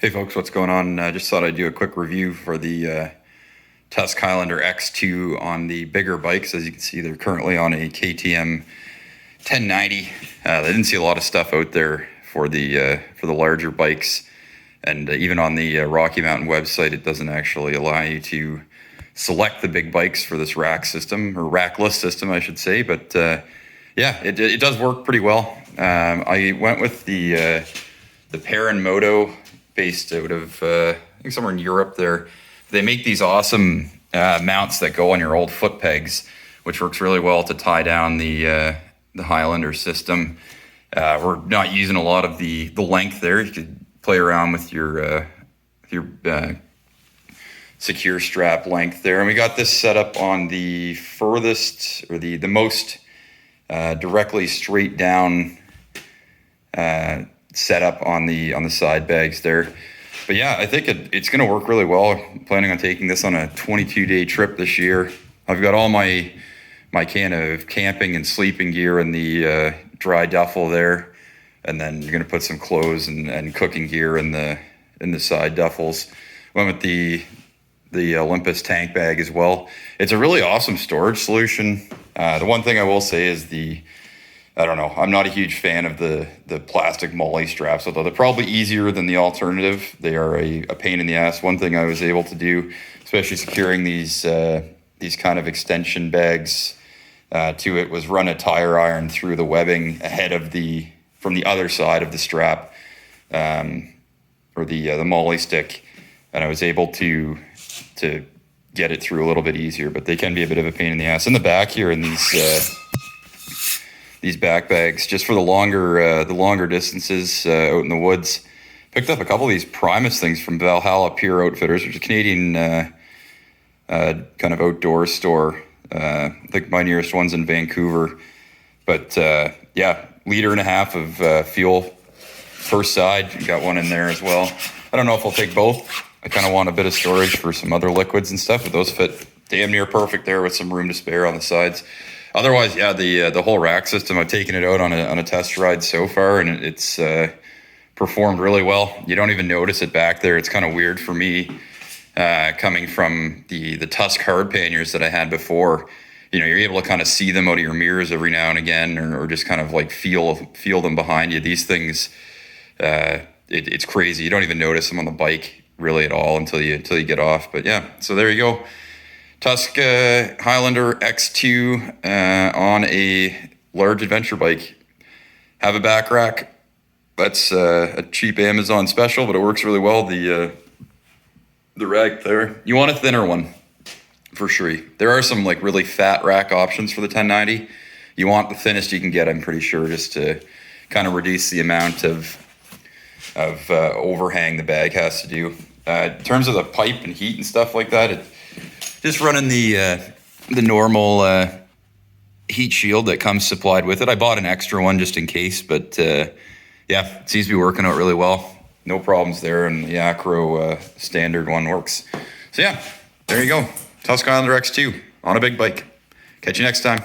Hey folks, what's going on? Just thought I'd do a quick review for the Tusk Highlander X2 on the bigger bikes. As you can see, they're currently on a KTM 1090. They didn't see a lot of stuff out there for the larger bikes, and even on the Rocky Mountain website, it doesn't actually allow you to select the big bikes for this rack system, or rackless system, I should say. But yeah, it does work pretty well. I went with the Perrin Moto, based out of I think somewhere in Europe. They make these awesome mounts that go on your old foot pegs, which works really well to tie down the Highlander system. We're not using a lot of the length there. You could play around with your secure strap length there. And we got this set up on the furthest, or the most directly straight down setup on the side bags there. But yeah, I think it's going to work really well. I'm planning on taking this on a 22-day trip this year. I've got all my kind of camping and sleeping gear in the dry duffel there, and then you're going to put some clothes and cooking gear in the side duffels. Went with the Olympus tank bag as well. It's a really awesome storage solution. The one thing I will say is I don't know, I'm not a huge fan of the plastic MOLLE straps, although they're probably easier than the alternative. They are a pain in the ass. One thing I was able to do, especially securing these kind of extension bags to it, was run a tire iron through the webbing ahead of from the other side of the strap, or the MOLLE stick, and I was able to get it through a little bit easier. But they can be a bit of a pain in the ass. In the back here, in these back bags, just for the longer distances out in the woods. Picked up a couple of these Primus things from Valhalla Pure Outfitters, which is a Canadian kind of outdoor store. I think my nearest one's in Vancouver. But yeah, 1.5 liters of fuel per side. Got one in there as well. I don't know if I'll take both. I kind of want a bit of storage for some other liquids and stuff, but those fit damn near perfect there with some room to spare on the sides. Otherwise, yeah, the whole rack system, I've taken it out on a test ride so far, and it's performed really well. You don't even notice it back there. It's kind of weird for me, coming from the Tusk hard panniers that I had before. You know, you're able to kind of see them out of your mirrors every now and again, or just kind of like feel them behind you. These things, it's crazy. You don't even notice them on the bike really at all until you get off. But yeah, so there you go. Tusk Highlander X2 on a large adventure bike. Have a back rack. That's a cheap Amazon special, but it works really well. The rack there. You want a thinner one, for sure. There are some like really fat rack options for the 1090. You want the thinnest you can get, I'm pretty sure, just to kind of reduce the amount of overhang the bag has to do. In terms of the pipe and heat and stuff like that, just running the normal heat shield that comes supplied with it. I bought an extra one just in case, but yeah, it seems to be working out really well. No problems there, and the Acro standard one works. So yeah, there you go. Tusk Highlander X2 on a big bike. Catch you next time.